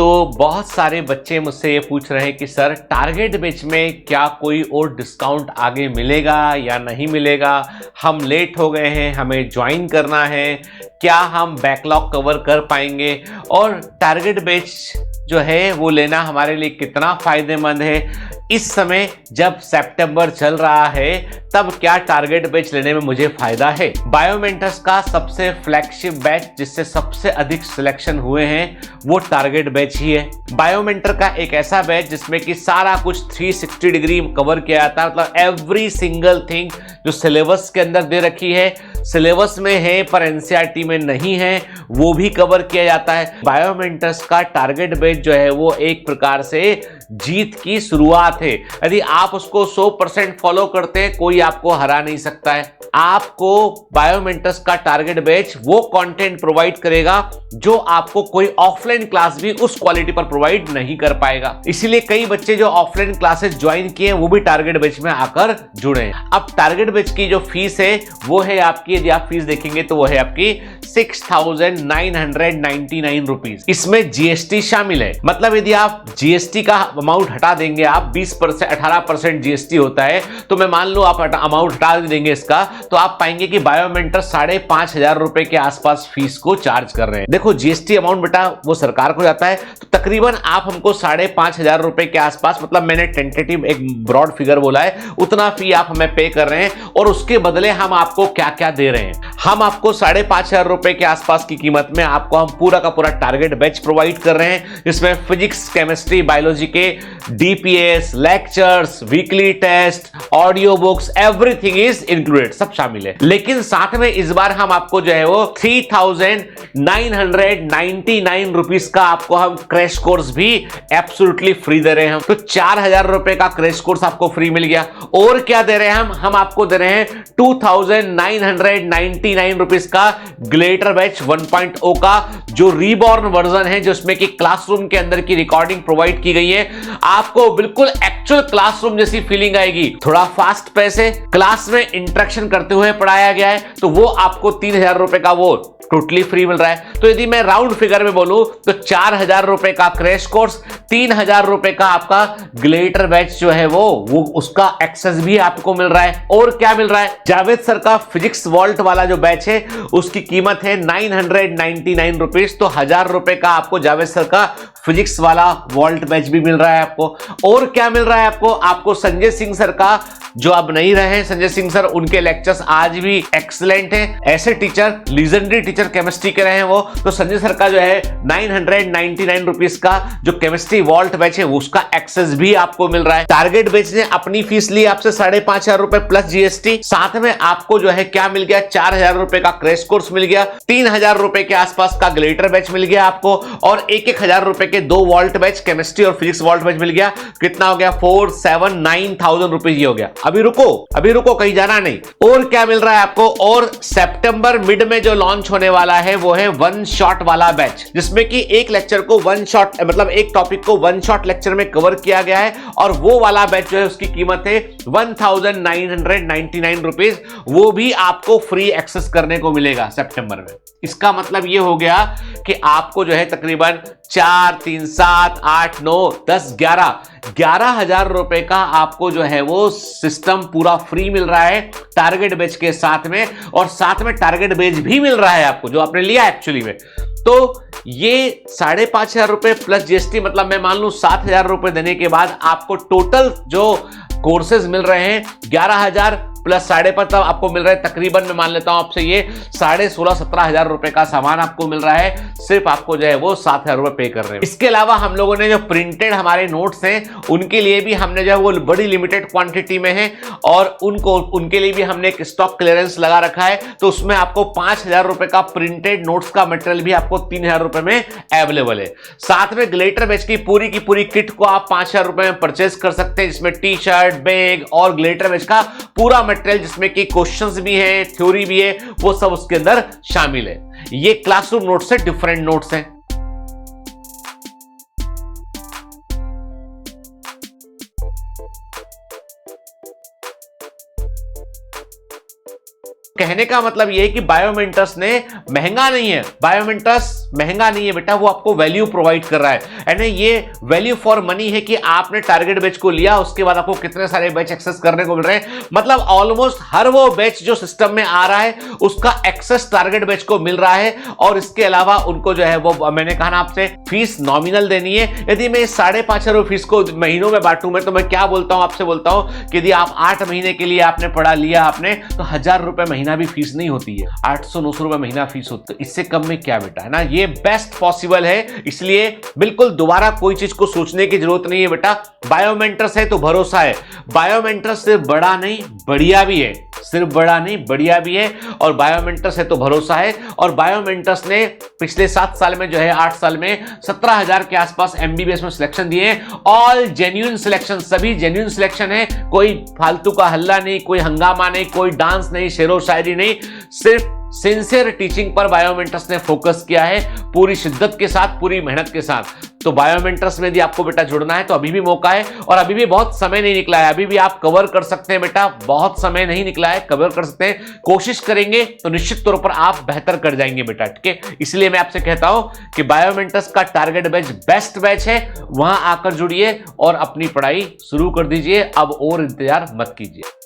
तो बहुत सारे बच्चे मुझसे ये पूछ रहे हैं कि सर टारगेट बैच में क्या कोई और डिस्काउंट आगे मिलेगा या नहीं मिलेगा, हम लेट हो गए हैं, हमें ज्वाइन करना है, क्या हम बैकलॉग कवर कर पाएंगे और टारगेट बैच जो है वो लेना हमारे लिए कितना फायदेमंद है। इस समय जब सितंबर चल रहा है तब क्या टारगेट बैच लेने में मुझे फायदा है। बायोमेंटर्स का सबसे फ्लैगशिप बैच जिससे सबसे अधिक सिलेक्शन हुए हैं वो टारगेट बैच ही है। बायोमेंटर का एक ऐसा बैच जिसमें कि सारा कुछ 360 डिग्री कवर किया जाता है, मतलब एवरी सिंगल थिंग जो सिलेबस के अंदर दे रखी है, सिलेबस में है पर एनसीईआरटी में नहीं है, वो भी कवर किया जाता है। बायोमेंटर्स का टारगेट बैच जो है वो एक प्रकार से जीत की शुरुआत है। यदि आप उसको 100% फॉलो करते हैं कोई आपको हरा नहीं सकता है। आपको बायोमेंटर्स का टारगेट बैच वो कंटेंट प्रोवाइड करेगा जो आपको कोई ऑफलाइन क्लास भी उस क्वालिटी पर प्रोवाइड नहीं कर पाएगा। इसीलिए कई बच्चे जो ऑफलाइन क्लासेस ज्वाइन किए वो भी टारगेट बैच में आकर जुड़े हैं। अब टारगेट बैच की जो फीस है वो है आपकी, यदि आप फीस देखेंगे तो वो है आपकी 6,999 रुपीज। इसमें जीएसटी शामिल है, मतलब यदि आप जीएसटी का अमाउंट हटा देंगे, आप 20% 18% जीएसटी होता है, तो मैं मान लो आप अमाउंट हटा देंगे इसका, तो आप पाएंगे कि बायोमेंटर 5,500 रुपए के आसपास फीस को चार्ज कर रहे हैं। देखो जीएसटी अमाउंट बेटा वो सरकार को जाता है, तो तकरीबन आप हमको 5,500 रुपए के आसपास, मतलब मैंने टेंटेटिव एक ब्रॉड फिगर बोला है, उतना फी आप हमें पे कर रहे हैं और उसके बदले हम आपको क्या क्या दे रहे हैं। हम आपको 5,500 रुपए के आसपास की कीमत में आपको हम पूरा का पूरा टारगेट बैच प्रोवाइड कर रहे हैं, जिसमें फिजिक्स, केमिस्ट्री, बायोलॉजी के DPS, lectures, weekly test, audio books, everything is included, सब शामिल है। लेकिन साथ में इस बार हम आपको जो है वो 3,999 रुपीस का आपको हम क्रैश कोर्स भी एब्सोल्युटली फ्री दे रहे हैं। तो 4,000 रुपए का क्रैश कोर्स आपको फ्री मिल गया। और क्या दे रहे हैं हम आपको दे रहे हैं 2,999 रुपीस का ग्लेटर बैच 1.0 का जो रीबॉर्न वर्जन है, जिसमें कि क्लासरूम के अंदर की रिकॉर्डिंग प्रोवाइड की गई है। आपको बिल्कुल एक्चुअल क्लासरूम जैसी फीलिंग आएगी। थोड़ा फास्ट पैसे, क्लास में इंटरेक्शन करते हुए पढ़ाया गया है, तो वो आपको 3,000 रुपए का वो टोटली फ्री मिल रहा है। तो यदि मैं राउंड फिगर में बोलूं तो 4,000 रुपए का क्रैश कोर्स, 3,000 रुपए का आपका ग्लेटर बैच जो है वो उसका एक्सेस भी आपको मिल रहा है। और क्या मिल रहा है, जावेद सर का फिजिक्स वॉल्ट वाला जो बैच है उसकी कीमत है 999 रुपीज, तो 1,000 रुपए का आपको जावेद सर का फिजिक्स वाला वॉल्ट बैच भी मिल रहा है आपको। और क्या मिल रहा है आपको संजय सिंह सर का, जो अब नहीं रहे संजय सिंह सर, उनके लेक्चर्स आज भी एक्सीलेंट हैं। ऐसे टीचर, लीजेंडरी टीचर केमिस्ट्री के रहे हैं वो, तो संजय सर का जो है 999 रुपीस का जो केमिस्ट्री वॉल्ट बैच है उसका एक्सेस भी आपको मिल रहा है। टारगेट बैच ने अपनी फीस ली आपसे 5,500 रुपए प्लस जीएसटी, साथ में आपको जो है क्या मिल गया, 4,000 रुपए का क्रैश कोर्स मिल गया, 3,000 रुपए के आसपास का ग्लेटर बैच मिल गया आपको, और 1,000 रुपए के 2 वॉल्ट बैच केमिस्ट्री और फिजिक्स वॉल्ट बैच मिल गया। कितना हो गया, 4,7,9,000 रुपीज ही हो गया। अभी रुको कहीं जाना नहीं। और क्या मिल रहा है आपको, और सितंबर मिड में जो लॉन्च होने वाला है वो है वन शॉट वाला बैच, जिसमें कि एक लेक्चर को वन शॉट, मतलब एक टॉपिक को वन शॉट लेक्चर में कवर किया गया है, और वो वाला बैच जो है उसकी कीमत है 1,999 रुपीज। वो भी आपको फ्री एक्सेस करने को मिलेगा सितंबर में। इसका मतलब ये हो गया कि आपको जो है तकरीबन 4, 3, 7, 8, 9, 10, 11,000 रुपए का आपको जो है वो सिस्टम पूरा फ्री मिल रहा है टारगेट बैच के साथ में, और साथ में टारगेट बैच भी मिल रहा है आपको जो आपने लिया एक्चुअली में। तो ये 5,500 रुपए प्लस जीएसटी, मतलब मैं मान लूं 7,000 रुपए देने के बाद आपको टोटल जो कोर्सेज मिल रहे हैं 11,000 प्लस 5,500 आपको मिल रहा है। तकरीबन मैं मान लेता हूं आपसे ये 16,500-17,000 रुपए का सामान आपको मिल रहा है, सिर्फ आपको जो है वो 7,000 रुपए पे कर रहे हैं। इसके अलावा हम लोगों ने जो प्रिंटेड हमारे नोट्स हैं उनके लिए भी हमने जो है वो बड़ी लिमिटेड क्वांटिटी में है, और उनके लिए भी हमने एक स्टॉक क्लियरेंस लगा रखा है। तो उसमें आपको 5,000 रुपए का प्रिंटेड नोट्स का मटेरियल भी आपको 3,000 रुपए में अवेलेबल है। साथ में ग्लेटर बैच की पूरी किट को आप 5,000 रुपए में परचेज कर सकते हैं, जिसमें टी शर्ट, बैग और ग्लेटर बैच का पूरा मटेरियल, जिसमें कि क्वेश्चंस भी है, थ्योरी भी है, वो सब उसके अंदर शामिल है। ये क्लासरूम नोट्स से डिफरेंट नोट्स हैं। कहने का मतलब यह है कि बायोमेंटर्स ने महंगा नहीं है, बायोमेंटर्स महंगा नहीं है बेटा, वो आपको वैल्यू प्रोवाइड कर रहा है। यानी ये वैल्यू फॉर मनी है कि आपने टारगेट बैच को लिया, उसके बाद आपको कितने सारे बैच एक्सेस करने को मिल रहे हैं। मतलब ऑलमोस्ट हर वो बैच जो सिस्टम में आ रहा है उसका एक्सेस टारगेट बैच को मिल रहा है। और इसके अलावा उनको जो है वो मैंने कहा ना आपसे फीस नॉमिनल देनी है। यदि मैं 5,500 फीस को महीनों में बांटूं मैं, तो मैं क्या बोलता हूं, आपसे बोलता हूं कि यदि आप 8 महीने के लिए आपने पढ़ा लिया आपने, तो 1,000 रुपए महीना भी फीस नहीं होती है, 800-900 रुपए महीना फीस होती है। इससे कम में क्या बेटा, है ना, ये बेस्ट पॉसिबल है। इसलिए बिल्कुल दोबारा कोई चीज को सोचने की जरूरत नहीं है बेटा। बायोमेंटर्स है तो भरोसा है। बायोमेंटर्स सिर्फ बड़ा नहीं बढ़िया भी है, सिर्फ बड़ा नहीं बढ़िया भी है। और बायोमेंटर्स है तो भरोसा है। और बायोमेंटर्स ने पिछले 7 साल में जो है 8 साल में 17,000 के आसपास एमबीबीएस में सिलेक्शन दिए। ऑल जेन्युइन सिलेक्शन, सभी जेन्युइन सिलेक्शन है, कोई फालतू का हल्ला नहीं, कोई हंगामा नहीं, कोई डांस नहीं, शेरो शायरी नहीं, सिर्फ सिंसियर टीचिंग पर बायोमेंटर्स ने फोकस किया है, पूरी शिद्दत के साथ, पूरी मेहनत के साथ। तो बायोमेंटर्स में यदि आपको बेटा जुड़ना है तो अभी भी मौका है, और अभी भी बहुत समय नहीं निकला है, अभी भी आप कवर कर सकते हैं बेटा, बहुत समय नहीं निकला है, कवर कर सकते हैं। कोशिश करेंगे तो निश्चित तौर पर आप बेहतर कर जाएंगे बेटा, ठीक है। इसलिए मैं आपसे कहता हूं कि बायोमेंटर्स का टारगेट बैच बेस्ट बैच है, वहां आकर जुड़िए और अपनी पढ़ाई शुरू कर दीजिए। अब और इंतजार मत कीजिए।